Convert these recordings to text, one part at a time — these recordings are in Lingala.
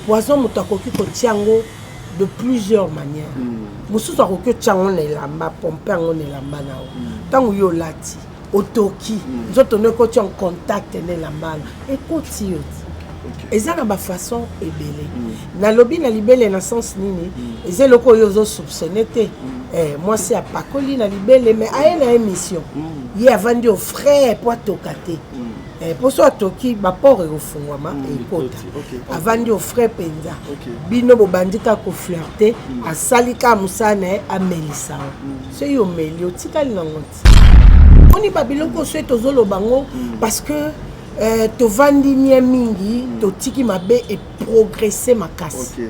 poison mutakoki ko tiango de plusieurs manières. Mususu akoki tiango na elamba pompe ngo na elamba nao. Tango yo lati otoki nzoto ne ko en contact na elamba et koti eza na ba façon ebele. Na lobi na libele na sens nini eza loko yo zo soupçonner te. Moi c'est à pakoli na libele mais a na émission. Yi avandi au frère pour tokate. Pour ça toki ba port au fungwama et kota. Avandi au frère penza. Bino bo bandika ko flirter a salika musane a melisa. C'est yo melio tikali na ngoti. On y babiloko so tozolo bango parce que to vandi mingi to tiki mabe et progresser makasi.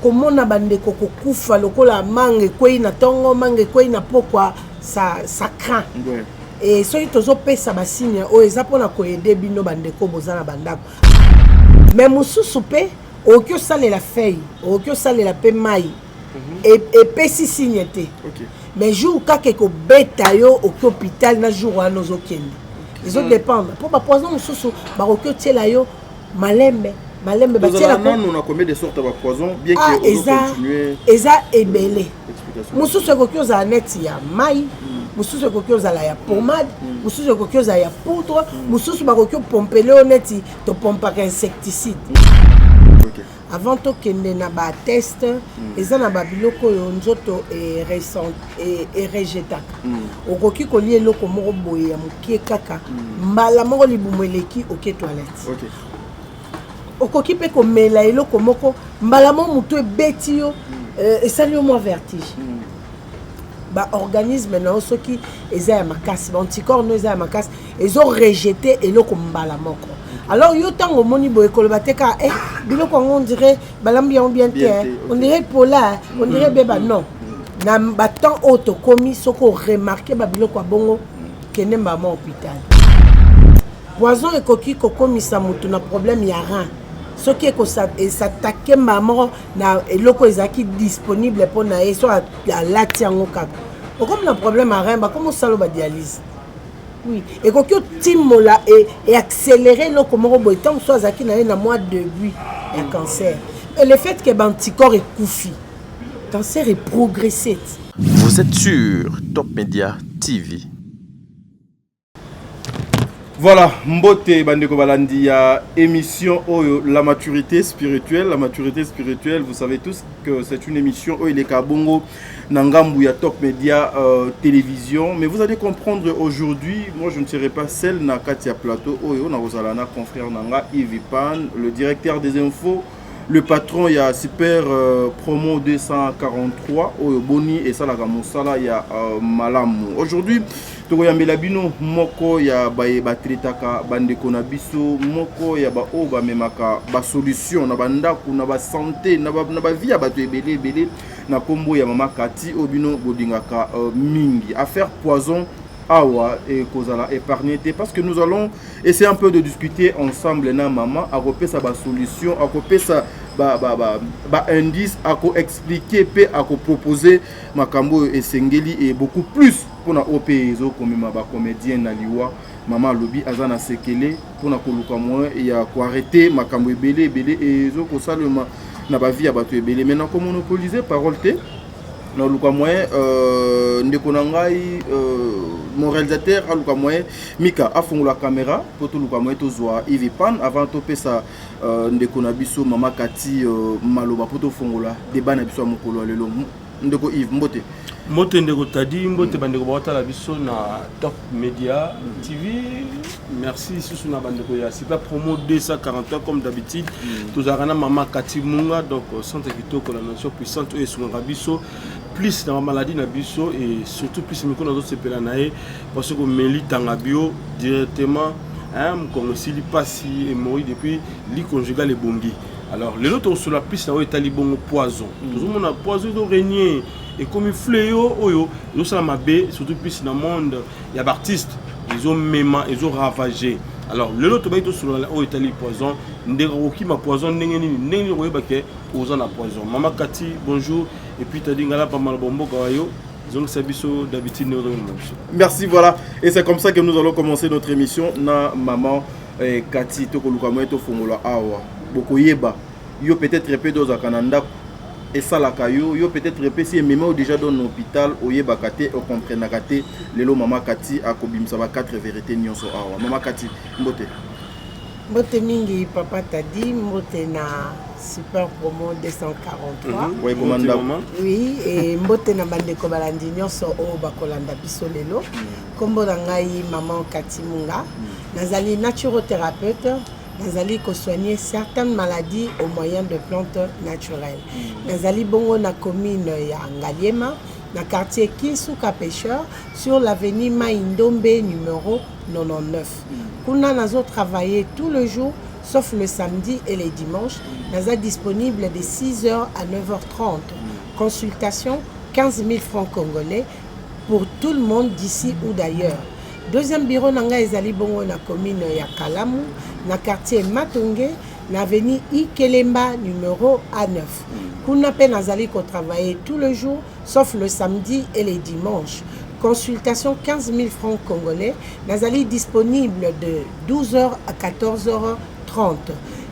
Comment na bande koko kufa lokola mange kwei na tongo mange kwei na pokwa ça craint. Et so tozo pesa ba signe o eza pona ko aider bino bande ko bozana bandako. Mais mususu pe okyo sale la feuille, okyo sale la pe mai. Et pesi signe te. Mais jour kake ko beta yo au hôpital na jour wa nozo kende. Ils ont dépendre. Pour ba poison mususu ba okyo tiela yo malembe batela ko on a combien de sortes de poison bien que on continue. Eza ebele. Mususu ko kyo za net ya mai, mususu ko kyo za la ya pommade, mususu ko kyo za ya poudre, mususu ba ko kyo pompele oneti to pompa insecticide. Avant to kende na ba test eza na ba biloko yo nzoto e récent et rejetaka okoki ko lie loko moko boye ya mukie kaka mbala moko libumweleki oke toilette okoki pe ko mela eloko moko mbala mo mutu ebeti yo esali yo mo vertige ba organisme na soki eza ya makasi ba anticorps no eza ya makasi ezo rejeter eloko mbala moko. Alors yo tango moni boye kolobateka biloko on dirait balambi bien on dirait pola on dirait beba non na batant auto komi soko remarquer ba biloko bongo kene mama hôpital poison ekoki kokomisa mutu na problème ya rein soki eko s'attaquer maman na eloko ezaki disponible pour na eso ya lati yango kaka comme le problème à rein ba comment salo ba dialyse. Oui, et quand tu mola et accélérer le comment tant soit zaki na mois de début un cancer. Et le fait que l'anticorps est koufi, cancer est progressé. Vous êtes sur Top Media TV. Voilà, Mbote Bandeko Balandi, émission la maturité spirituelle. La maturité spirituelle, vous savez tous que c'est une émission où il est Kabongo, Nangambu, ya Top Media Télévision. Mais vous allez comprendre aujourd'hui, moi je ne serai pas seul na Katia Plateau, on a Rosalana, confrère Nanga, Yves Pan, le directeur des infos. Le patron, il y a Super Promo 243, Boni et Salaga Moussala, il y a Malamu. Aujourd'hui, Togoyambela Bino, Moko, il y a Batritaka, Bandeko Nabiso, Moko, il y a Oba Memaka, Solution, Nabandaku, Naba Santé, Naba Vie, Batu Ebele, na Kombo, il y a Mama Kati, Obino, Godingaka, Mingi. Affaire poison. Awa et Kozala épargné parce que nous allons essayer un peu de discuter ensemble na maman à repérer sa solution à repérer sa indice à expliquer pe à proposer makambo et sengeli et beaucoup plus pour na opezo comme ma comédienne na liwa maman lobi azana sekele pour na koluka moi et à ko arrêter makambo ebele et zo ko salema na ba vie abatu ebele maintenant comme monopoliser parole te na luka moyen ndeko nangai mon réalisateur a luka moyen Mika a fongola caméra pour tout luka moyen to zoa Yves Pan avant to pesa ndeko na biso mama Kati maloba pour to fongola débat na biso mokolo lelo ndeko Yves Mbote ndeko tadi Mbote bandeko bota la biso na Top Media TV. Merci sous na bandeko ya Super Promo 243 comme d'habitude. Tous arana mama Kati Munga donc centre kitoko la nation puissante et sur biso plus dans la maladie na biso et surtout plus miko na d'autres pelanae parce que meli tanga bio directement comme si li passi et mori depuis li conjugal et bongi. Alors les autres sur la piste na etali bongo poison. Tout le monde a poison de régner et comme fléau oyo nous ça mabé surtout plus dans le monde il y a artistes ils ont même ils ont ravagé. Alors le lot baito sur la Italie poison ndeko ki ma poison ndenge royebake aux na poison mama Kati bonjour et puis tu dit ngala pas mal bombo kayo donc c'est biso d'habitude nous. Merci voilà et c'est comme ça que nous allons commencer notre émission na maman Kati to koluka moto fongola awa boko yeba yo peut-être répé dans Canada et ça la caillou yo peut-être répé si même déjà dans l'hôpital oye bakate o comprendre kate lelo mama Kati akobimisa ba 4 vérités nyonso awa mama Kati mbote mbote mingi papa t'a dit mbote na super promo 243 ouais commanda oui et mbote na bande ko balandi nyonso o bakolanda biso lelo kombo na ngai maman Kati Munga nazali naturothérapeute. Nazali ko soigner certaines maladies au moyen de plantes naturelles. Nazali bongo na commune ya Ngaliema, na quartier Kinsuka Pêcheur, sur l'avenue Maïndombe numéro 99. Kuna nazo travailler tout le jour, sauf le samedi et les dimanches. Naza disponible de 6h à 9h30. Consultation 15 000 francs congolais pour tout le monde d'ici ou d'ailleurs. Deuxième bureau nanga ezali bongo na commune ya Kalamu, na quartier Matonge, na avenue Ikelemba numéro A9. Kuna pe nazali ko travailler tout le jour, sauf le samedi et les dimanches. Consultation 15 000 francs congolais. Nazali disponible de 12h à 14h30.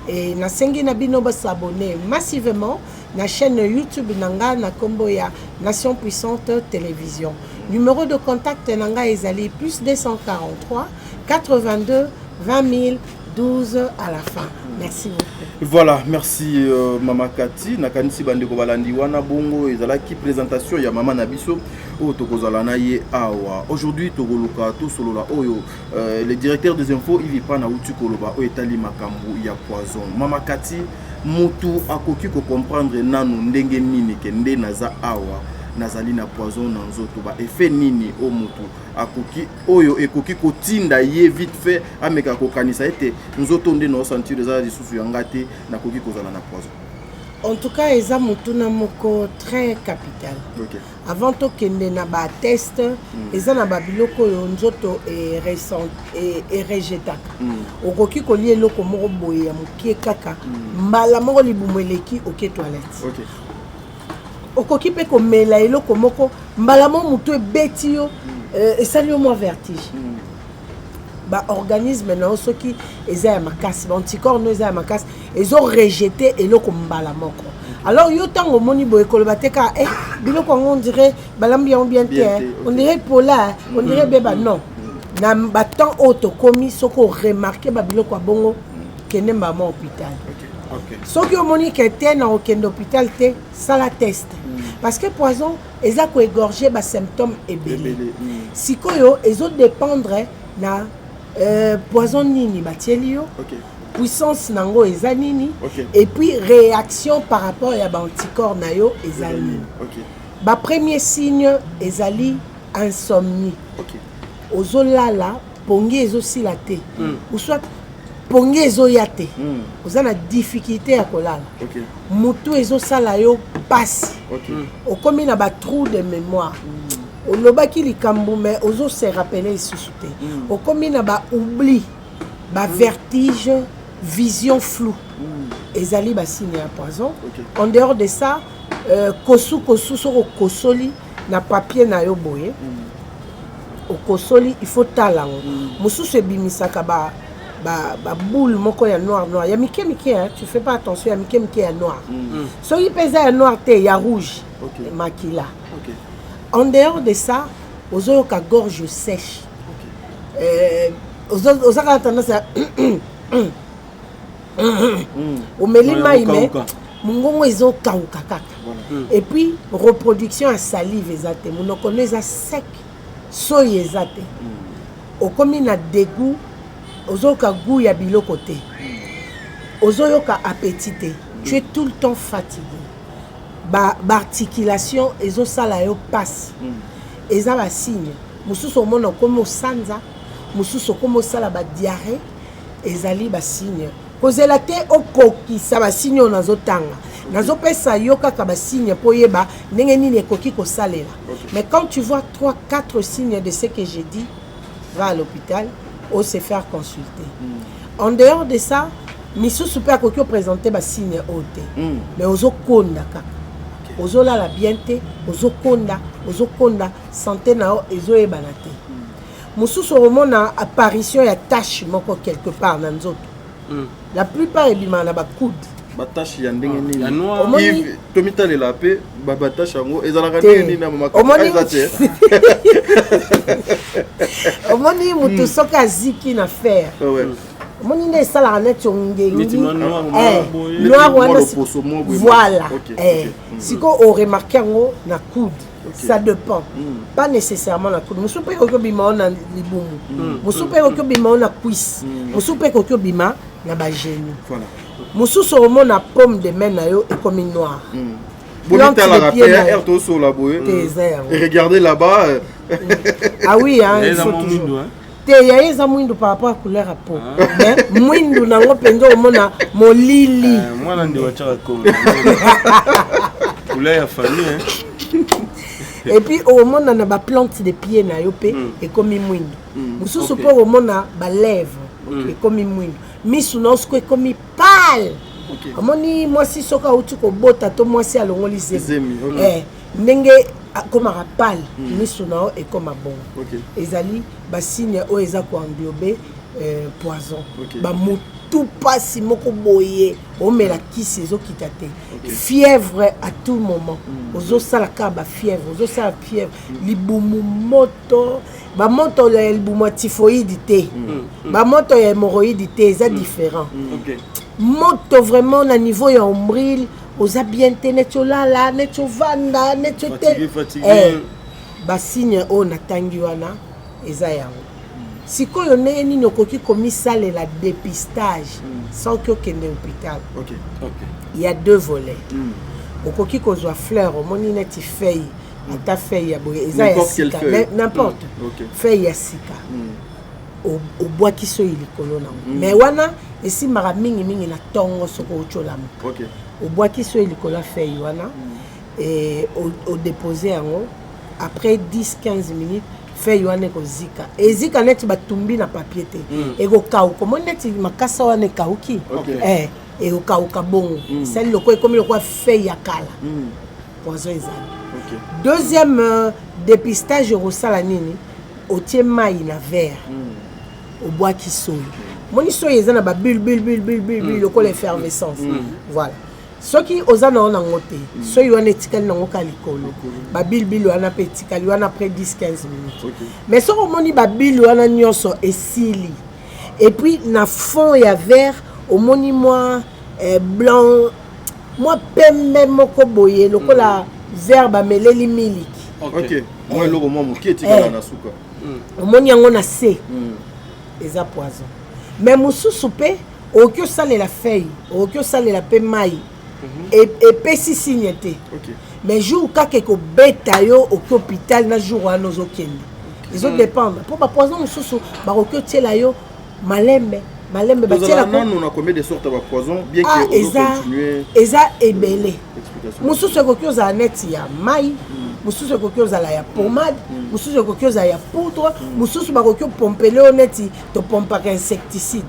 Et na sengi na bino ba s'abonner massivement na chaîne YouTube nanga na kombo ya Nation Puissante Télévision. Numéro de contact nanga ezali plus 243 82 20 000 12 à la fin. Merci beaucoup. Voilà, merci Mama Kati. Nakanisi bandeko balandi wana bongo ezalaki présentation ya Mama Nabiso o tokozala na ye awa. Aujourd'hui togoluka to solola oyo le directeur des infos il pas na utu koloba o etali makambu ya poison. Mama Kati mutu akoki ko comprendre nanu ndenge nini ke nde naza awa. Nazali na poison na nzoto ba effet nini o mutu akoki oyo ekoki kotinda ye vite fait ameka kokanisa ete nzoto nde no sentir les lisusu yangate na koki kozala na poison. En tout cas eza mutu na moko très capital. Okay. Avant to kende na ba test eza na ba biloko yo nzoto e récent et rejetaka. Okoki kolie eloko moko boye ya mukie kaka mbala moko libumweleki oke toilette. Okay. Okoki pe komela eloko moko mbala mo mutu ebeti yo esali yo mwa vertige. Ba organisme na soki eza ya makasi ba anticorps no eza ya makasi ezo rejeter eloko mbala moko. Alors yo tango moni boye koloba teka biloko on dirait balambi on bien terre on dirait pola on dirait beba non na ba temps auto komi soko remarquer ba biloko bongo kene mama hôpital. Okay. Soki o moni ke te na okende hôpital te sala test. Parce que poison eza ko égorger ba symptômes ebele. Sikoyo ezo dépendre na poison nini batieli yo. Okay. Puissance nango eza nini. Okay. Et puis réaction par rapport à ba anticorps na yo eza nini. Okay. Ba premier signe ezali insomnie. Okay. Ozolala pongi ezosila te. Ou soit pongi ezoyate. Oza na difficulté ya kolala. Okay. Mutu ezosala yo pasi. Okay. Okomi na ba trou de mémoire. Olobaki likambo mais ozo se rappeler isusu te. Okomi na ba oubli, ba vertige, vision floue. Ezali ba signe ya poison. Okay. En dehors de ça, kosu soko kosoli na papier na yo boye. Okosoli il faut talango. Mususu ebimisaka ba boule moko ya noir ya mike hein, tu fais pas attention ya mike ya noir. So il pesa ya noir te ya rouge. Okay. Makila. Okay. En dehors de ça, ozoyoka gorge sèche. Okay. Ozaka tendance à omeli mai mais mungongo ezo kauka kaka. Et puis reproduction à salive ezate. Monoko eza sec. Soye ezate. Okomi na dégoût ozoyoka goût ya biloko te. Ozoyoka appétit te. Tu es tout le temps fatigué. Ba articulation ezosala yo passe. Eza ba signe. Mususu omona komo sanza, mususu komo sala ba diarrhée, ezali ba signe. Kozela te okokisa ba signe nazotanga. Nazopesa yo kaka ba signe po yeba ndenge nini ekoki kosalela. Mais quand tu vois 3-4 signes de ce que j'ai dit, va à l'hôpital ou se faire consulter. En dehors de ça, misusu pe akoki présenter ba signe ote. Mais ozokonda kaka. Ozolala bien te, ozokonda santé na ezoyebana te. Mususu omona apparition ya tache moko quelque part na nzoto. La plupart ebima na ba coude. batache ya ndenge nini ya noir Yves tomitalela pe batache yango ezalaka ndenge nini na makati omoni mutu soki aziki na faire omoni nde esalaka neti ongengi noir wana voilà sikoyo oremarke yango na coude. Ça dépend. Pas nécessairement la coude. Musu pe ko bima na libumu. Musu pe ko bima na cuisse. Musu pe ko bima na ba genou. Voilà. Musu so na pomme de main na yo et comme noir. Bonita la rappel to so la boye. Et regardez là-bas. Ah oui hein, il faut toujours. Te ya eza mwindo par rapport à couleur à peau. Mais mwindo nango pendo omona molili. Moi ndi wachaka ko. Couleur ya famille hein. Et puis au monde on a ba plante de pieds na yo pe et comme mwindo. Mususu po au monde na ba lèvres et comme mwindo. Misu na sko comme pâle. Amoni moi si soka utu ko bota to moi si alongoli zemi. Ndenge comme un pâle misu na et comme bon. Ezali ba signe o eza ko englober poison. Ba tout passe moko boye o mela kisi zo kitate fièvre à tout moment ozo sala ka ba fièvre ozo sala fièvre libumu moto ba moto le libumu typhoïde te ba moto ya hémorroïde te ça différent moto vraiment na niveau ya ombril oza bien te neto lala neto vanda neto te ba signe o na tangi wana eza yango. Si on est ni okoki komisa la dépistage sans que kende hôpital. Il y a deux volets. Okoki kozwa fleur au moni neti feuille ata feuille ya boye eza ya sika n'importe feuille ya sika au bois qui so ilikolo na mais wana esi mara mingi na tongo soko ocholama au bois qui so ilikolo feuille wana et au déposer yango après 10-15 minutes feuille wana ko zika ezika neti batumbi na papier te eko kauko mo neti makasa wana kauki et au kauka bongo celle loko comme le quoi feuille ya kala poison ezali. Deuxième dépistage au sala nini au tie mai na verre au bois qui soy moni soy ezana ba bulle loko l'effervescence voilà. Ce qui osana on a ngoté so yo na etikali na ngoka likolo ba bilbil wana pe etikali wana après 10-15 minutes mais so omoni ba bilbil wana nyonso esili et puis na fond ya vert omoni moi blanc moi pembe moko boye lokola vert ba meleli miliki moi loko mo ki etikala na suka omoni yango na se eza poison mais mususu pe okyo sale la feuille okyo sale la pe mai et pesi signe te mais jour kaka ko beta yo au hôpital na jour wana ozokende ils ont dépendre pour ba poison mususu ba okyo tiela yo malembe batiela ko on a combien de sortes de poison bien que on continue eza ebele mususu okyo za net ya mai mususu ekoki ozala ya pommade mususu ekoki ozala ya poudre mususu bakoki opompele o neti topompaka insecticide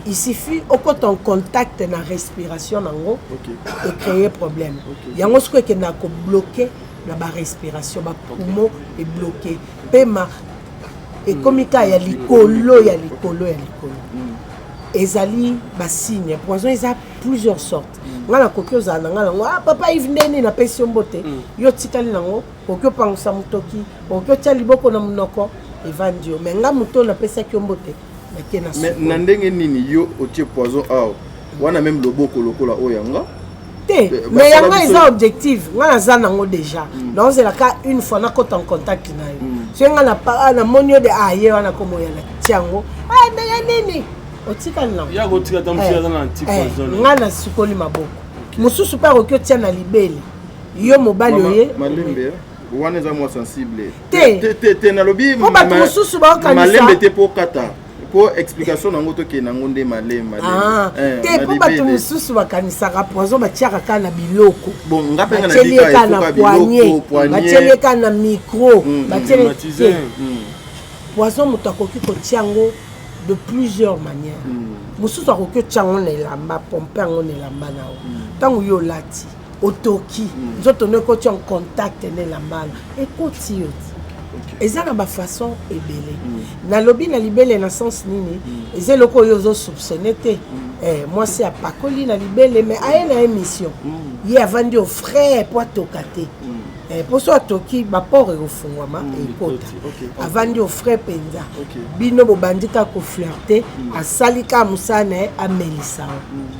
il suffit okota en contact na respiration nango et créer problème yango siko ekenda kobloke na barespiration bapoumon ebloke pema ekomi ka ya likolo ezali basigne poison eza plusieurs sortes ngana koki ozala na ngana papa Yves ndeni na pesi mbote yo tikali nango koki opangisa mutoki koki otia liboko na munoko evandio mais nga muto na pesi ki mbote na mais na ndenge nini yo otie poison aw wana même loboko lokola oyanga te mais yanga eza objectif ngana za nango déjà donc c'est la cas une fois na kota en contact na yo so ngana pa na monio de aye wana komo ya na tiango ndenge nini otikali nango ya kotika tamsia na anti-poison ngana sukoli maboko mususu pa okyo tia na libele yo mobali oye malembe wana eza mo sensible te na lobi mususu ba okanisa malembe te po kata po explication nango to ke nango nde malembe te po bato mususu bakanisaka poison batiaka ka na biloko bon ngapenga na dika na biloko batieleka na micro batieleka poison moto akoki kotiango de plusieurs manières mususu akoki tiango na elamba pompe yango na elamba nao ntango yo olati otoki nzoto ne koti en contact na elamba ekoti yo eza na façon ebele nalobi na libele na sens nini eza loko yo zo soupçonner te moi c'est à pakoli na libele mais aye na émission ye avandi au frère po tokate pour so toki ba port efungwama ekota avandi au frère penza bino bobandika ko flirter asalika musana amelisa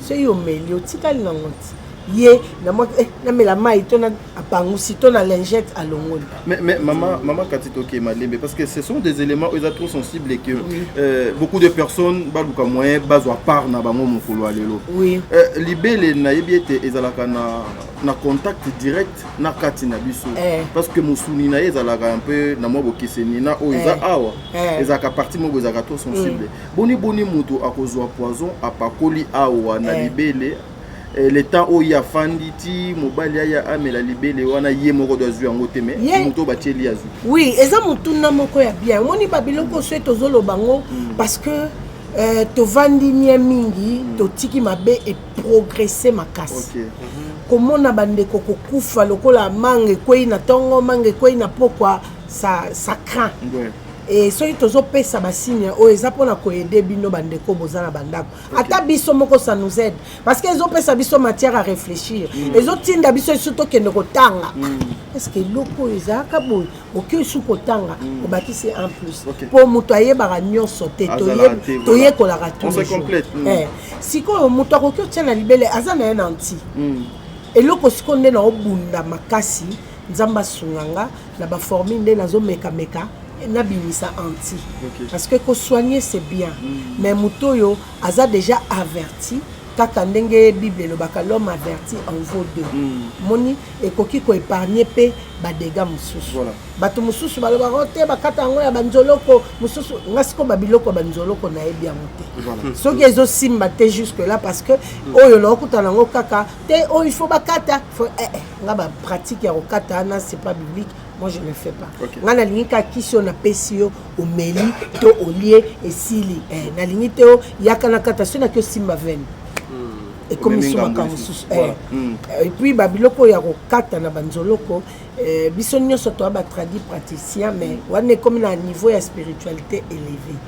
so yo meli otikali na ngoti ye na moi na mela mai tona apangusi tona lingette à longoli mais maman Katitoke Malembe parce que ce sont des éléments ils sont trop sensibles et que beaucoup de personnes baluka moyen bazo à part na bango mokolo alelo libele na yebiete ezalaka na contact direct na kati na biso parce que musuni na ezalaka un peu na mo bokiseni na o eza awa ezaka partie moko ezaka trop sensible boni mutu akozwa poison apakoli awa na libele le temps où il y a fanditi mobali ya amela libele wana ye moko dozu yango teme muto batieli azu oui eza mutu na moko ya bien moni babiloko so tozolo bango parce que to vandi mingi to tiki mabe et progresser makasi komona bandeko kokufa lokola mange kwei na tongo mange kwei na pokwa ça craint et soki tozopesa basigne oyo eza mpona koyede bino bandeko boza na bandako ata biso moko ça nous aide parce que ezopesa biso matière à réfléchir ezotinda biso esu tokende kotanga est-ce que eloko oyo ezalaka boye oki esu kotanga obakisi en plus mpo moto ayebaka nyonso te toyekolaka toujours sikoyo moto akoki otia na libele aza na ye na nti eloko sikoyo nde na obunda makasi nzambe asunganga na baformi nde nazomekameka na bimisa anti parce que ko soigner c'est bien mais mutoyo aza déjà averti kaka ndenge bible lobaka l'homme averti en vaut deux moni ekoki ko épargner pe ba dégâts mususu bato mususu balobaka te bakata yango ya banzoloko mususu ngasiko babiloko banzoloko na yebi yango te soki ezo simba te jusque là parce que oyo lokuta nango kaka te o il faut bakata nga ba pratique ya okata na c'est pas biblique. Moi je ne fais pas. Nga na lingi ka kisio na pesio o meli to olie esili na lingi te o yakana kata sona ke simba ven. Et comme ils sont et puis babiloko ya ko kata na banzoloko biso nyonso to ba tradit praticien mais wane comme na niveau ya spiritualité élevé.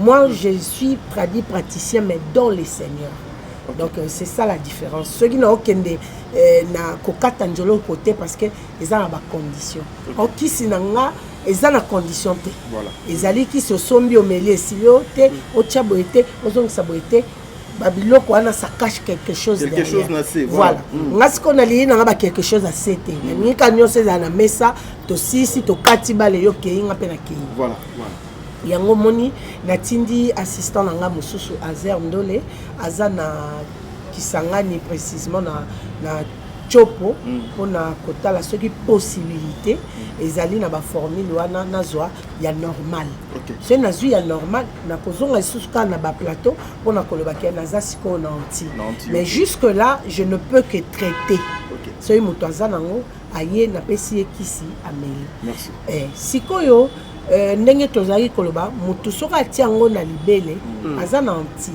Moi je suis tradit praticien mais dans les seigneurs. Donc c'est ça la différence. Ceux qui n'ont aucun na kokata njolo côté parce que ils ont ba condition. O kisi nanga ils ont la condition te. Voilà. Ils allaient qui se sombi au mêlé silio te o chaboité o zong saboité babiloko wana ça cache quelque chose derrière. Quelque chose na c'est. Voilà. Ngas qu'on a lié na ba quelque chose à c'était. Ni kanyo c'est na mesa to sisi to katiba le yo keinga pe na kei. Voilà. Yango moni natindi assistant nanga mususu Azer Ndole azana kisangani précisément na chopo pona kotala soki possibilité ezali na ba formule wana nazwa ya normal c'est nazwi ya normal na kozonga isusuka na ba plateau pona koloba ke naza siko na anti mais jusque là je ne peux que traiter soki moto aza nango aye na pesi kisi ameli merci sikoyo ndenge tozali koloba mutu soka tiango na libele aza na anti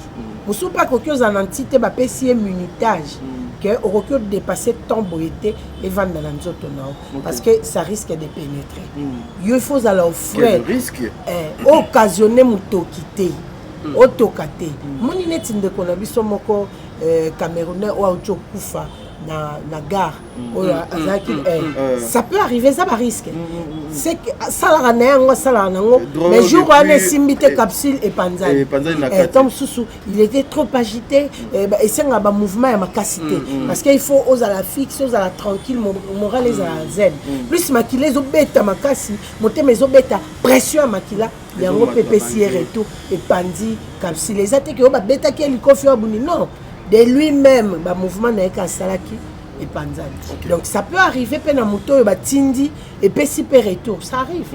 musu pa koki oza na anti te bapesi ye munitage que okoki dépasser ton boyete et vendre dans nzoto nao parce que ça risque de pénétrer il faut aller offrir risque occasionner mutoki te otokate moni neti ndeko na biso moko Camerounais ou auto kufa na gare ça peut arriver ça va risque c'est que ça la nango ça la nango mais jour on est simbité capsule et panzani comme sousou il était trop agité et c'est un mouvement à ma cassité parce qu'il faut aux à la fixe aux à la tranquille moral les à zen plus maquillé les bêta ma cassi monter mes bêta pression makila yango PPCR et tout et pandi capsule les attaques au bêta qui est le coffre non de lui-même ba mouvement na ka salaki et panzani donc ça peut arriver pena moto ba tindi et pesi per retour ça arrive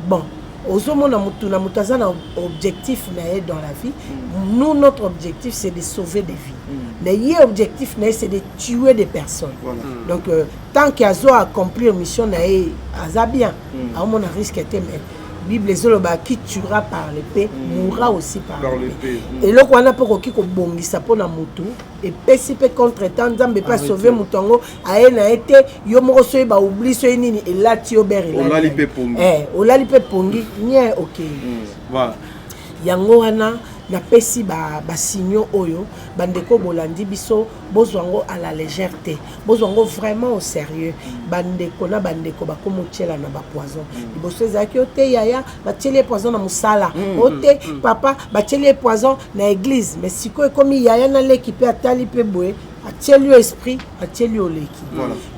bon ozomo na moto azana objectif na dans la vie nous notre objectif c'est de sauver des vies mais y objectif na c'est de tuer des personnes donc tant qu'azo accomplir mission na aza bien à mon risque était mais Bible ezoloba qui tuera par l'épée mourra aussi par l'épée. l'épée. Et là on a pas koki ko bongisa pona mutu et pesi pe contre temps Nzambe pas sauver mutongo aena été yo moko so ba oublie so nini et là ti obere là. Olali pe pongi. Olali pe pongi nie OK. Voilà. Yango wana na pesi ba signaux oyo bandeko bolandi biso bozwango à la légèreté bozwango vraiment au sérieux bandeko na bandeko bakomotiela na ba poison liboso ezaki ote yaya batieli poison na musala ote papa batieli poison na église mais siko ekomi yaya na leki pe atali pe boye atieli esprit atieli oleki.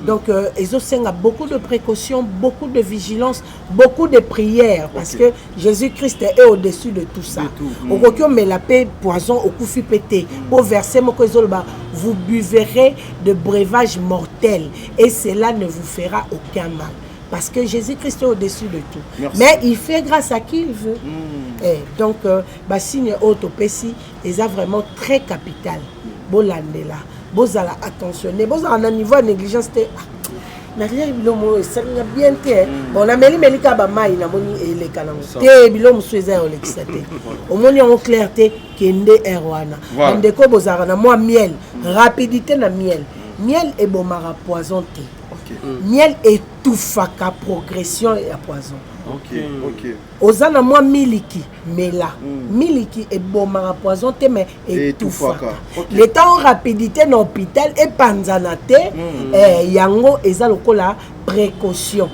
Donc ezosenga beaucoup de précautions, beaucoup de vigilance, beaucoup de prières parce que Jésus-Christ est au-dessus de tout ça. Okokyo mais la paix poison okufi pété pour verser moko ezolba vous buverez de breuvage mortel et cela ne vous fera aucun mal. Parce que Jésus-Christ est au-dessus de tout. Merci. Mais il fait grâce à qui il veut. Et donc, signe autopécie est vraiment très capital. Bolandela, bozala attentionné, bozala niveau de négligence. Naria bilomo sanga bien te. Bon na meli ka ba mai na moni ele kanango. Te bilomo sueza olexate. Omoni en clarté kende erwana. Ndeko bozara na moi miel, rapidité na miel. Miel et bomara poison te. Miel étouffaka progression et à poison. OK. Ozana moi miliki mela. Miliki et bomara poison te mais étouffaka. Le temps rapidité dans l'hôpital et panzanate yango eza lokola précaution.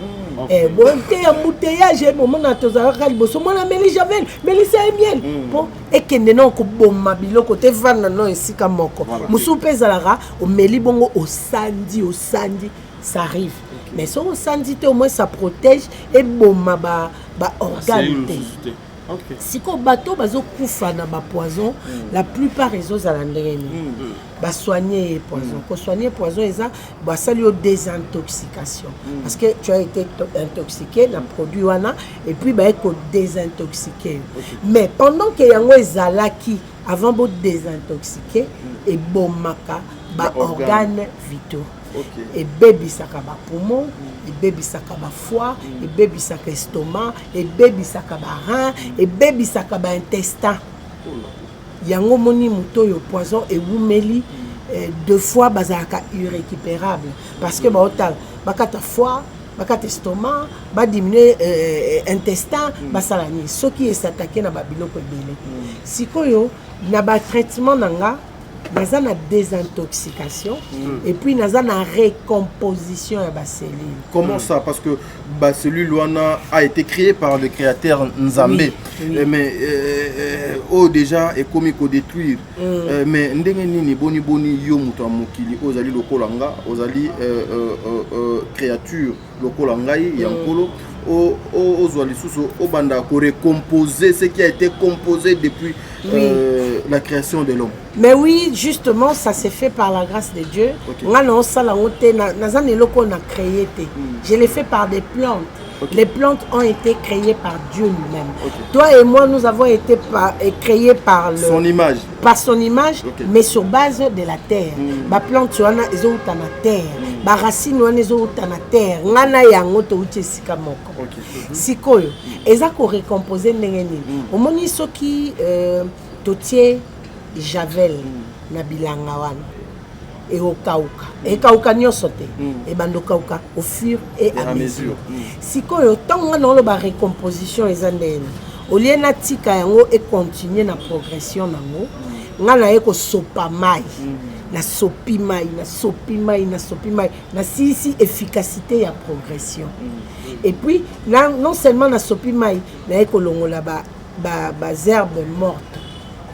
Bon te embouteillage moment na tozala kaliboso mona meli javel melisa miel bon et kende non ko bomma biloko te vana non esika moko musu pezalara o meli bongo au sandi ça arrive mais so au sandi te au moins ça protège et bomma ba organe te. Si ko bateau bazo kufa na ba poison la plupart ezos ala ndenge ba soigner poison ko soigner poison eza ba sali au désintoxication parce que tu as été intoxiqué na produit wana et puis ba ko désintoxiquer mais pendant que yango ezalaki avant bo désintoxiquer et bomaka ba organe vitaux. Et bébé saka ba poumon, et bébé saka ba foie, et bébé saka estomac, et bébé saka ba rein, et bébé saka ba intestin. Yango moni mutoyo poison et wumeli deux fois bazaka irrécupérable parce que ba otal bakata foie, bakata estomac, ba diminuer intestin, ba salani. Ce qui est s'attaquer na ba biloko ebele. Sikoyo na ba traitement nanga naza na désintoxication et puis naza na récomposition ya ba cellules. Comment ça? Parce que ba cellule wana a été créée par le créateur Nzambe. Mais déjà et comme ko détruire mais ndenge nini boni yo muto mokili ozali lokolanga ozali créature lokolanga yankolo ozwali suso obanda ko recomposer ce qui a été composé depuis la création de l'homme. Mais oui, justement, ça s'est fait par la grâce de Dieu. Je l'ai fait par des plantes. Les plantes ont été créées par Dieu lui-même. Toi et moi, nous avons été créés par son image. Par son image, mais sur base de la terre. Ma plante, wana ezo uta na terre. Ma racine, wana ezo uta na terre. Ngana yango to uche sika moko. Sikoyo, eza ko récomposer ndenge nini. Omoni soki totie javel na bilanga wana. Et au kauka. Et kauka nyonso te. Et bando kauka au fur et à mesure. Sikoyo tango na lo ba récomposition ezandene. Au lieu na tika yango et continuer na progression nango. Ngana eko sopa mai. Na sopi mai, na sopi mai, na sopi mai. Na si efficacité ya progression. Et puis non seulement na sopi mai, na eko longola ba herbes mortes.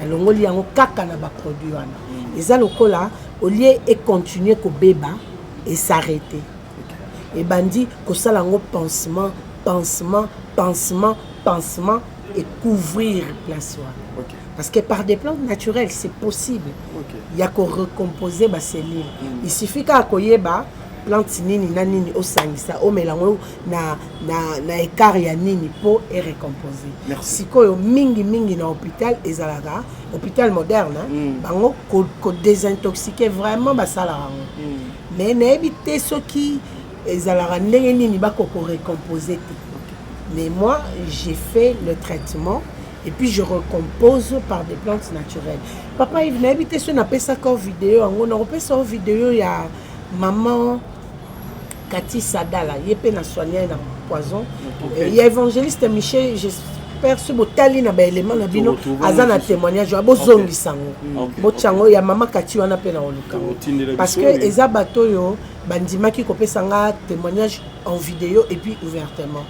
Longoli yango kaka na ba produit wana. Eza lokola au lieu et continuer ko beba et s'arrêter. Et bandi ko salango pansement et couvrir place wana. Parce que par des plantes naturelles c'est possible. Il y a qu'on recomposer ba cellules. Il suffit qu'à koyeba plante nini na nini osangisa o melango na écart ya nini po et recomposer. Sikoyo mingi na hôpital ezalaga hôpital moderne bango ko désintoxiquer vraiment basala rango. Mais na éviter ceux qui ezalaga ndenge nini ba ko recomposer. Mais moi, j'ai fait le traitement et puis je recompose par des plantes naturelles. Papa, il venait habiter sur une vidéo. On a repéré sur vidéo, il y a maman Cathy Sadala, il y a soigné un poison. Il y a évangéliste Michel, j'espère que c'est un élément qui a un témoignage. Il y a maman Cathy, on a peine parce que les abattoirs, bandima qui copie un témoignage en vidéo et puis ouvertement.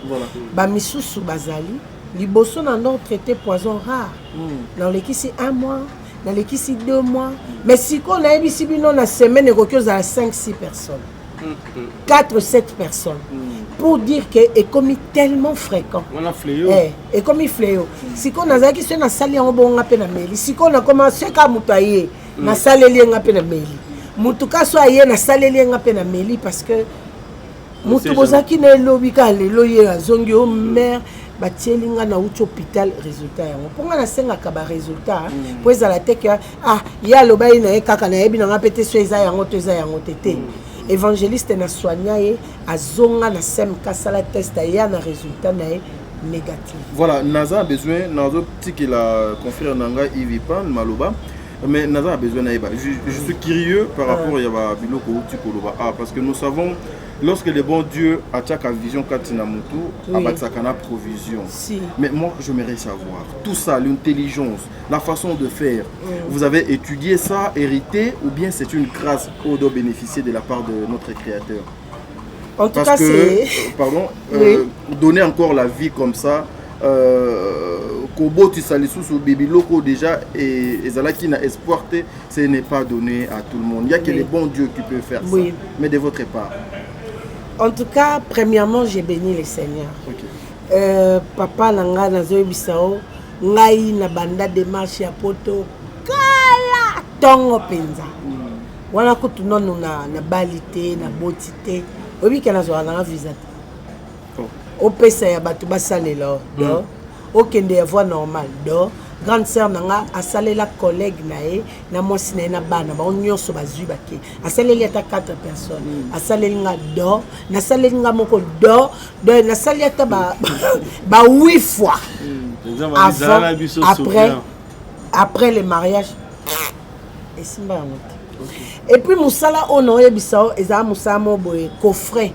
Bamisou sous Bazali, liboso n'a non traité poison rare. Dans l'équipe c'est 1 mois, dans l'équipe c'est 2 mois. Mais si on a ici la semaine, il y a 5-6 personnes. 4-7 personnes pour dire que est comme tellement fréquent. On a fléau. Et comme il fléau. Si on a qui na sali en bon appel meli. Si on a commencé à mutailler na sali li appel meli. Mutuka so aye na sali li appel meli parce que mutu bozaki na lobika lelo ye azongi o mère batielinga na uti hôpital résultat yango ponga na senga ka ba résultat po ezala te que ya lobai na kaka na yebi na ngapete so eza yango to eza yango tete. Évangéliste na soigna et azonga na sem kasala test ya na résultat na négatif. Voilà, Naza a besoin nazo petit que la confrère nanga Ivipan Maloba mais Naza a besoin na je suis curieux par rapport à Yaba Biloko Uti Koloba parce que nous savons lorsque le bon Dieu attaque à vision Katina Mutu abatsakana provision. Mais moi j'aimerais savoir tout ça, l'intelligence, la façon de faire. Vous avez étudié ça, hérité ou bien c'est une grâce qu'on doit bénéficier de la part de notre créateur? En tout cas, c'est donner encore la vie comme ça Kobo tu salisou sous bébé locaux déjà et Zalaki n'a espoir ce n'est pas donné à tout le monde. Il y a que les bons dieux qui peuvent faire ça. Mais de votre part. En tout cas, premièrement, j'ai béni le Seigneur. Papa Langa Nazoe Bissao, Ngai na banda démarche à poto, Kala Tongo Penza. Wana kutu non na balité, na botité. Obi kana zo na visa. Au pesa ya batu basalela do. Au kende ya voix normale do. Grande sœur nanga asalela collègue nae na mosina na bana ba onyoso bazui bake asaleli ata 4 personnes asaleli nga do na saleli nga moko do na saleli ata ba 8 fois après le mariage et simba et puis musala ono yebisao eza musala mo boye coffret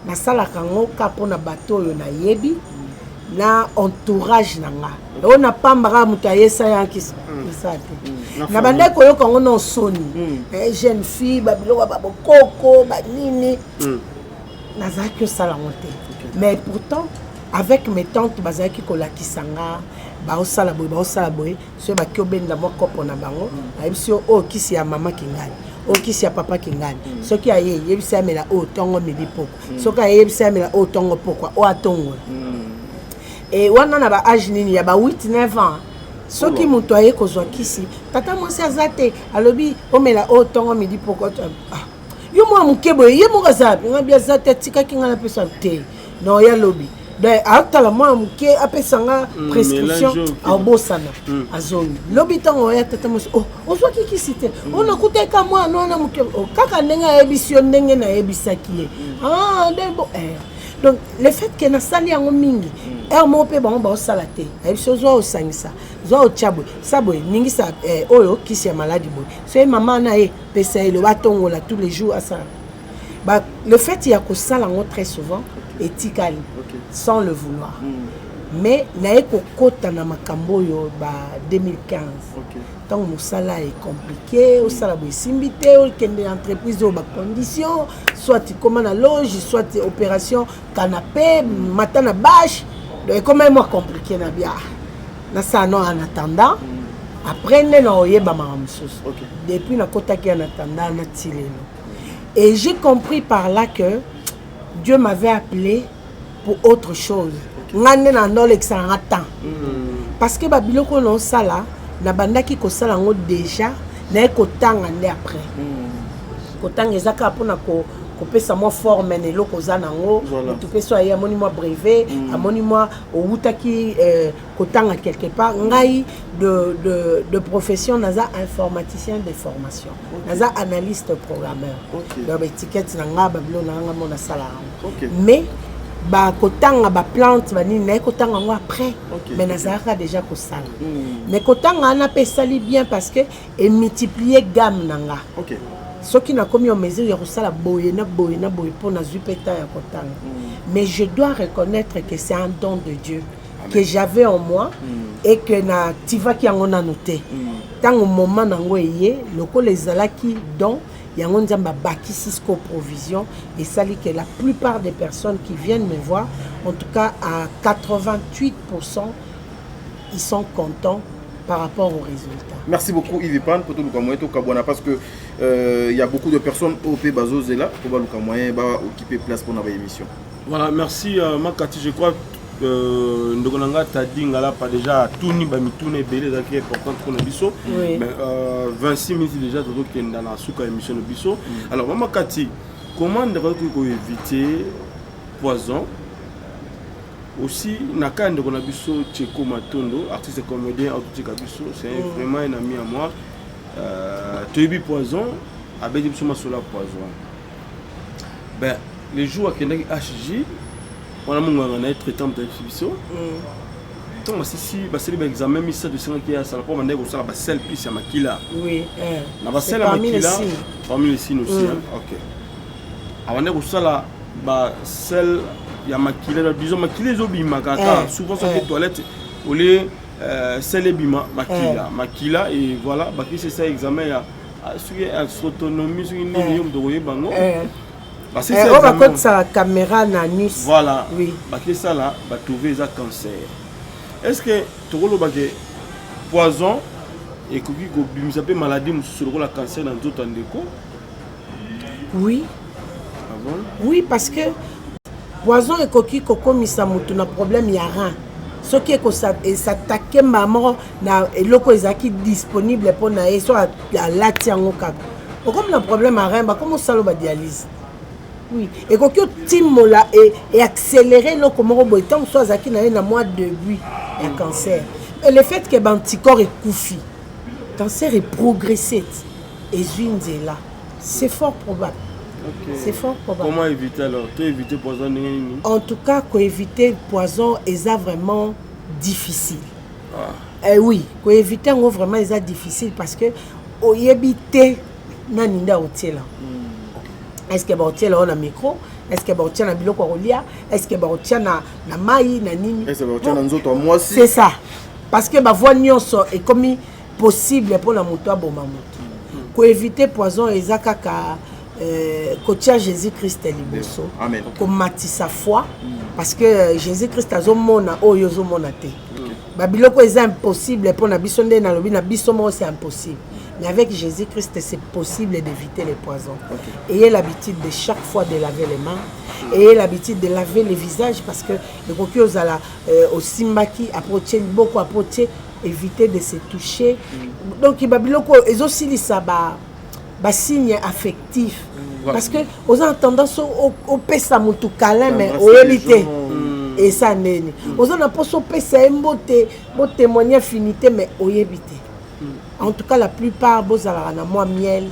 na sala kango kapo na bateau yo na yebi na entourage nanga on a pas mbara mutaye ça yanki ça na bande ko yo kango no soni jeune fille babilo ba koko ba nini na za que ça la monter mais pourtant avec mes tantes bazaki ko lakisanga ba osala boy so ba kyo benda moko pona bango ayebisio o kisi ya mama kingani o kisi ya papa kingani soki aye yebisa amela o tongo midi poko soki aye yebisa amela o tongo poko o atongo et wana na ba âge nini ya ba 8-9 ans soki muto aye kozwa kisi tata mwasi azate alobi omela o tongo midi poko yo mwa mukebo ye moka zapi ngabia zate tika kinga pesa te no ya lobi donc atala mwa muke apesanga prescription abosana azongi lobi tango ya tata mwasi ozwa kisi te ona kuteka mwa nona muke kaka ndenga ebisio ndenge na ebisaki ndebo donc le fait que na sali yango mingi mo pe bango ba osala te ebisio zo osangisa zo ochabwe sabwe ningisa oyo kisi ya maladie boy so mama na pesa ele batongola tous les jours asa le fait ya ko sala ngo très souvent etikali sans le vouloir mais nae ko kota na makambo yo ba 2015 tant musala est compliqué au sala bo simbité au kende entreprise au ba condition soit tu commande à loge soit opération canapé matin na bâche donc quand même compliqué na bien na ça non en attendant après na oyeba maramusus depuis na kota ki en attendant na tilelo et j'ai compris par là que Dieu m'avait appelé pour autre chose. Ngane na ndole kisanga temps. Parce que babiloko non sala na bandaki ko sala ngo déjà na ekotanga nde après. Kotanga ezaka pona ko pesa mo forme ne loko za nango tu peux soit ya moni moi brevet amoni moi outaki kotanga quelque part ngai de profession naza informaticien de formation naza analyste programmeur donc étiquette na nga babilo na nga mona sala mais ba kotanga ba plante ba nini na kotanga ngo après mais nazaka déjà ko sala mais kotanga na pesali bien parce que et multiplier gamme nanga ce qui n'a commis en mesure ya kosala boye na boye pour na zupeta ya kotanga mais je dois reconnaître que c'est un don de Dieu que j'avais en moi et que na tivaki yango na noté tant au moment nango yé loko les alaki don yango nzamba baki Cisco provision et ça dit que la plupart des personnes qui viennent me voir en tout cas à 88% ils sont contents par rapport aux résultats. Merci beaucoup Yves Pan pour tout le moyen Kabwana parce que il y a beaucoup de personnes au P Bazo Zela pour le moyen va occuper place pour notre émission. Voilà, merci Makati, je crois Ndonanga t'a dit ngala pas déjà tout ni ba mitune belé ça qui est important pour le biso mais 26 minutes déjà tout qui est dans la souka émission de biso. Alors Makati, comment on éviter poison aussi naka ndeko na biso Tcheko Matondo artiste comédien autique biso c'est vraiment un ami à moi Toyebi poison avec biso masola poison ben les jours à Kendaki HJ on a mon traitement de biso donc si c'est l'examen mis ça de 5 qui a ça pour demander ça ba sel plus ya makila oui na ba sel makila parmi les signes aussi OK avant de ça là ba sel ya makila disons makila zobima kaka souvent sur les toilettes au lieu sel bima makila et voilà ba c'est ça examen ya sur autonomie sur une ligne de bango parce que on va contre sa caméra na nus voilà oui parce que ça là va trouver ça cancer est-ce que tu vois le poison et que vous avez maladie sur le cancer dans d'autres endroits oui ah bon oui parce que poison et coquille coco misamutu na problème ya rein ce qui est que ça s'attaquer maman na eloko ezaki disponible pour na so à la tiango kaka comme le problème à rein ba comment ça le ba dialyse oui et quand timola et accélérer le comment boitant soit zaki na mois de début et cancer et le fait que l'anticorps est coufi cancer est progressé et une là c'est fort probable. C'est fort probable. Comment éviter alors? Tu éviter poison? En tout cas, éviter poison est vraiment difficile. Oui, éviter vraiment est difficile parce que au éviter naninda hôtel. Est-ce que hôtel on a micro? Est-ce que hôtel na biloko rolia? Est-ce que hôtel na mai na nini? Est-ce que hôtel na nzoto moi aussi? C'est ça. Parce que ba voix nyonso est comme possible pour la moto bomba moto. Ko éviter poison ezakaka Kotia Jésus-Christ liboso comme matisa foi parce que Jésus-Christ azomona oyo zomona te babiloko est impossible pour na biso nde na lobi na biso mo c'est impossible mais avec Jésus-Christ c'est possible d'éviter les poisons. Ayez l'habitude de chaque fois de laver les mains, ayez l'habitude de laver les visages parce que le coquille au simbaki approcher beaucoup approcher éviter de se toucher donc babiloko ils aussi ça ba signe affectif parce que aux ont tendance au pesa mutu câlin mais au éviter et ça nene aux on a pas so pesa mbote bo témoigner affinité mais au éviter en tout cas la plupart bozala na moi miel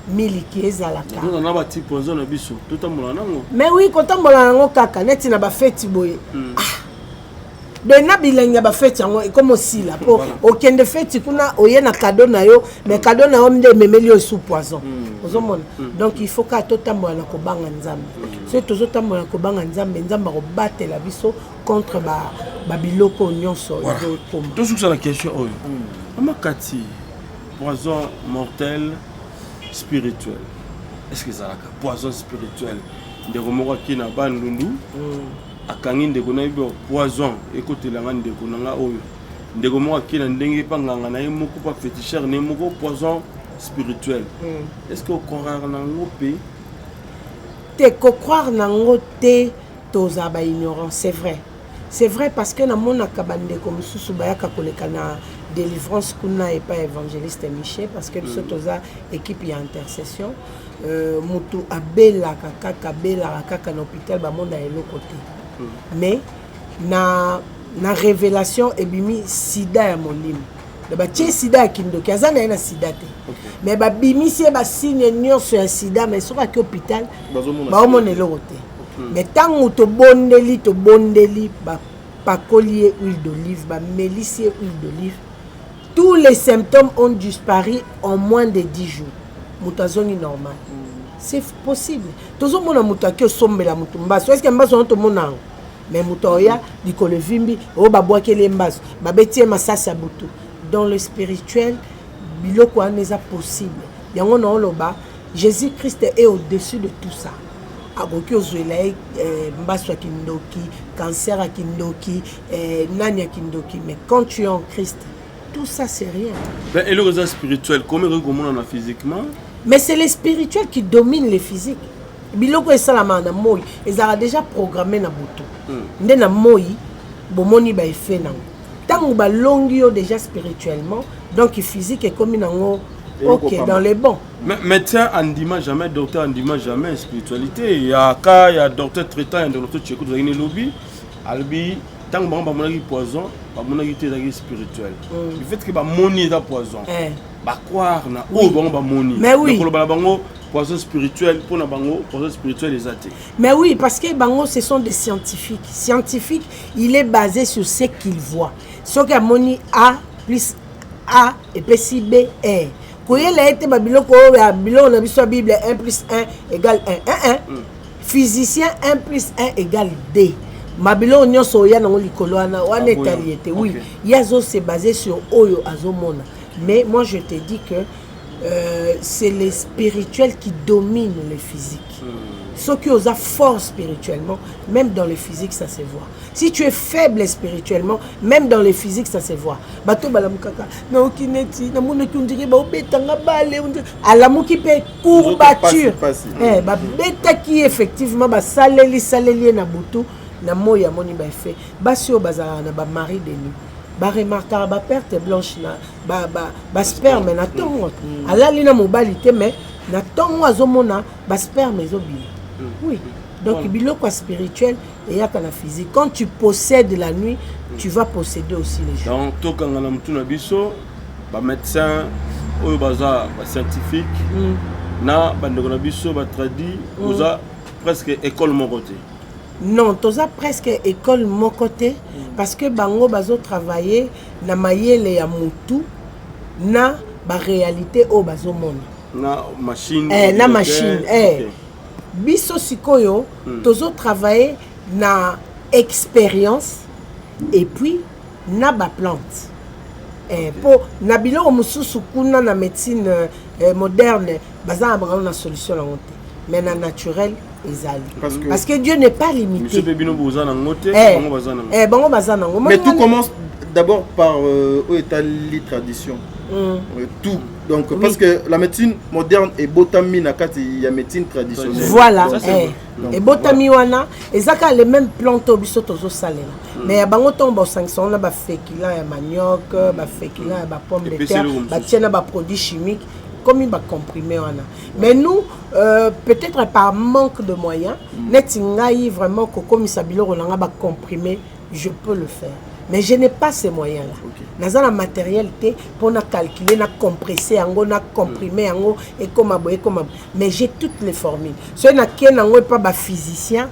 miliki ezalaka on a ba type poison na biso tout amola nango mais oui quand amola nango kaka neti na ba fête boye de na bilenge ba fête yango comme aussi là pour aucun de fête kuna oye na cadeau na yo mais cadeau na homme de memeli sous poison ozomona donc il faut ka totambola na ko banga nzambe c'est toujours tambola ko banga nzambe nzamba ko batela biso contre ba biloko nyonso comme tout sur la question oyo Makati poison mortel spirituel est-ce que ça la poison spirituel de remora ki na bandundu akangi ndeko na bibo poison ekotelanga ndeko nanga oyo ndeko mo akina ndenge panganga na yemoko pa féticheur ne moko poison spirituel est-ce que croire nango pe te ko croire nango te toza ba ignorance c'est vrai parce que na mona kabande comme susu bayaka koleka na délivrance kuna et pas évangéliste Michel parce que biso toza équipe ya intercession mutu abela kaka na hôpital ba monde eloko te mais na révélation ebimi sida ya molimo de ba tie sida ya kindoki azana na sida te mais ba bimisi ba signe nyonso ya sida mais soka ki hôpital ba omona eloko te mais tant to bondeli ba collier huile d'olive, ba mélicier huile d'olive, tous les symptômes ont disparu en moins de 10 jours. Moutazoni normal. C'est possible. Toujours mon amoutaki sombe la mutumbaso. Est-ce que mbaso on te monang? Mais moutoya dit que le vimbi o babwa kele mbaso. Babeti masasa butu. Dans le spirituel, biloko aneza possible. Yango na oloba, Jésus-Christ est au-dessus de tout ça. Aboki ozwela mbaso kindoki, cancer à kindoki, nani à kindoki. Mais quand tu es en Christ, tout ça c'est rien. Ben, et le résultat spirituel, comment on a physiquement? Mais c'est les spirituels qui dominent les physiques. Biloko esalama na moi, ils ont déjà programmé na butu. Nde na moi, bomoni ba effet na. Tant ba longio déjà spirituellement, donc physique est comme nango OK dans les bons. Mais médecin andima jamais, docteur andima jamais spiritualité. Il y a docteur traitant, il y a docteur tcheko dans une lobby. Albi tant ba monaki poison, ba monaki té spirituel. Le fait que ba moni est poison. Ba croire na o ba moni. Mais oui. Donc ba bango poison spirituel pour na bango poison spirituel les athées. Mais oui, parce que bango ce sont des scientifiques. Scientifique, il est basé sur ce qu'il voit. Ce que moni A plus A et puis si B R. Quand il a été babiloko ya biloko na biso Bible 1 plus 1 égale 1 1 physicien 1 plus 1 égale D. Mabilo nyonso ya nango likolo wana wana etaliete. Oui, yazo c'est basé sur oyo azomona. Mais moi je te dis que c'est les spirituels qui dominent les physiques. Ceux qui osent fort spirituellement, même dans les physiques, ça se voit. Si tu es faible spirituellement, même dans les physiques, ça se voit. Bato balamukaka, na okineti, na moneki on dirait ba obetanga bale, alamuki pe courbature. Ba beta qui effectivement ba saleli na butu, na moya moni ba fait. Ba sio bazala na ba mari de nuit. Ba remarquer ba perte blanche na ba sperme na tongo. Alali na mobali te mais na tongo azomona ba sperme ezobila. Oui. Donc biloko spirituel et ya kana physique. Quand tu possèdes la nuit, tu vas posséder aussi les jours. Donc to kanga na mutuna biso ba médecin oyo baza ba scientifique na bandeko na biso ba tradi oza presque école mon côté. Non, toza presque école mon côté parce que bango bazo travailler na mayele ya mutu na ba réalité o bazo mona. Na machine na machine biso sikoyo tozo travailler na expérience et puis na ba plante pour na biloko mususu kuna na médecine moderne baza na solution la honte mais na naturel ezali parce que Dieu n'est pas limité. Mais tout commence d'abord par les traditions. Tout. Donc, parce que la médecine moderne est botami nakati, il y a médecine traditionnelle. Voilà. Et botami wana, ezaka les mêmes plantes au biso tozo salela. Mais ya bango tombo sanction na ba féculent ya manioc, ba féculent ya ba pomme de terre, ba tiena ba produits chimiques comme il va comprimer wana. Mais nous peut-être par manque de moyens, net ngai vraiment ko comme sabilo rolanga ba comprimer, je peux le faire. Mais je n'ai pas ces moyens-là. Dans la matérialité, pour calculer, compresser, comprimer, et comme mais j'ai toutes les formules. Ce n'est pas physicien,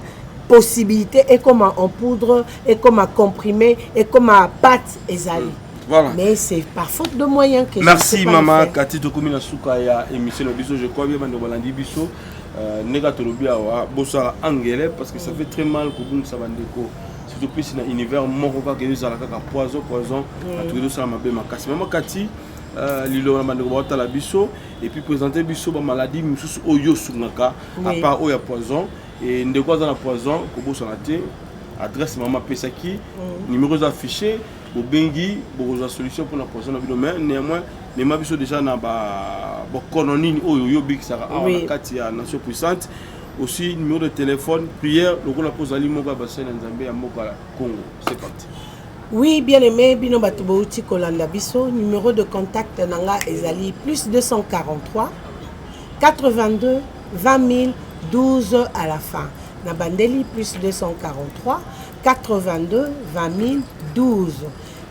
possibilité, et comme en poudre, et comme à comprimer, et comme à pâte, et zali. Voilà. Mais c'est par faute de moyens que merci maman Kati Tokumina Souka ya émission de Bisso, je crois bien de Bolandi Bisso. Négatolobi à Bossa Angele, parce que ça fait très mal que vous savez. Surtout plus dans l'univers moroka que nous allons poison à tout ça m'a bien cassé maman Kati lilo na bande ko la biso et puis présenter biso ba maladie mususu oyo sunaka à part oya poison et ndeko za na poison ko bosa na te adresse maman pesaki numéros affichés au bengi bo solution pour la poison na bidomé néanmoins mais ma biso déjà na ba kononini oyo big sara na Kati ya nation puissante. Aussi numéro de téléphone, prière, le rôle pose Ali Moga Bassin Nzambe à Moga Congo. C'est parti. Oui, bien aimé, Bino Batubouti Kolanda Bisso, numéro de contact Nanga Ezali plus 243 82 20 000 12 à la fin. Nabandeli plus 243 82 20 000 12.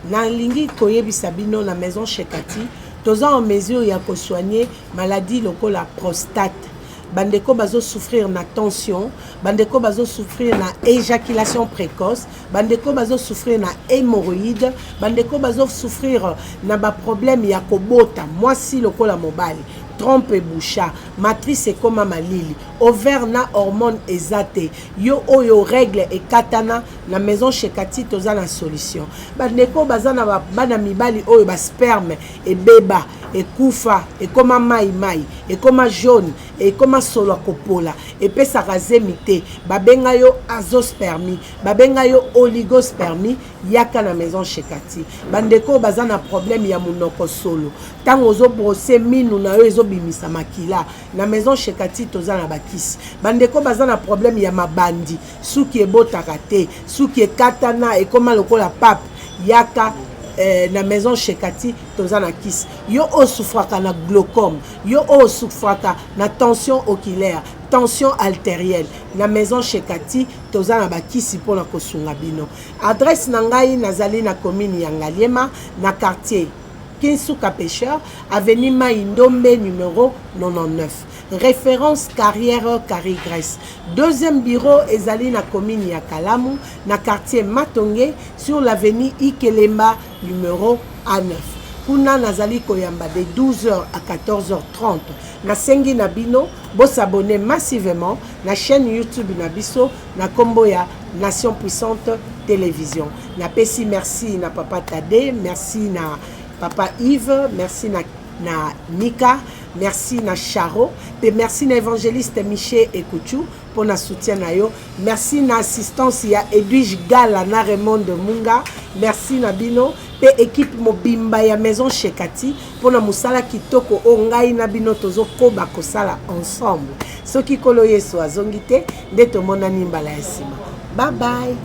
Na lingi Koyebi Sabino na maison chez Kati, tous en mesure ya ko soigner maladie locale la prostate. bandeko bazo souffrir na tension, bandeko bazo souffrir na éjaculation précoce, bandeko bazo souffrir na hémorroïde, bandeko bazo souffrir na ba problème ya kobota, mwasi lokola mobali, trompe boucha, matrice et comme malili, ovaire na hormone ezate, yo oyo règle et katana na maison chez Kati toza na solution. Bandeko bazana bana mibali oyo ba sperme et beba et kufa et comme mai et comme jaune et comme solo kopola et pesa razemite babenga yo azospermie babenga yo oligospermie yaka na maison chez Kati. Bandeko bazana problème ya munoko solo tango ozo brosser minu na yo ezo bimisa makila na maison chez Kati toza na bakisi. Bandeko bazana problème ya mabandi suki ebotaka te suki ekatana et comme lokola pape yaka na maison chez Kati toza na kisi. Yo o souffraka na glaucome, yo o souffraka na tension oculaire, tension artérielle, na maison chez Kati toza na bakisi pona kosunga bino. Adresse na ngai nazali na commune ya Ngaliema na quartier Kinsuka Pêcheur, avenue Maïndombe numéro 99. Référence carrière Carré Grèce. Deuxième bureau ezali na commune ya Kalamu na quartier Matonge sur l'avenue Ikelemba numéro A9. Kuna nazali koyamba de 12h à 14h30. Na sengi na bino bo s'abonner massivement na chaîne YouTube na biso na kombo ya Nation Puissante Télévision. Na pesi merci na papa Tade, merci na papa Yves, merci na Nika, merci na Charo, et merci na évangéliste Michel Ekouchou pour na soutien na yo, merci na assistance ya Edwige Gala na Raymond de Munga, merci na bino pe équipe mobimba ya maison chez Kati pour na musala kitoko ongai na bino tozo koba kosala ensemble. Soki kolo yeso azongite nde tomona nimbala ya sima. Bye bye.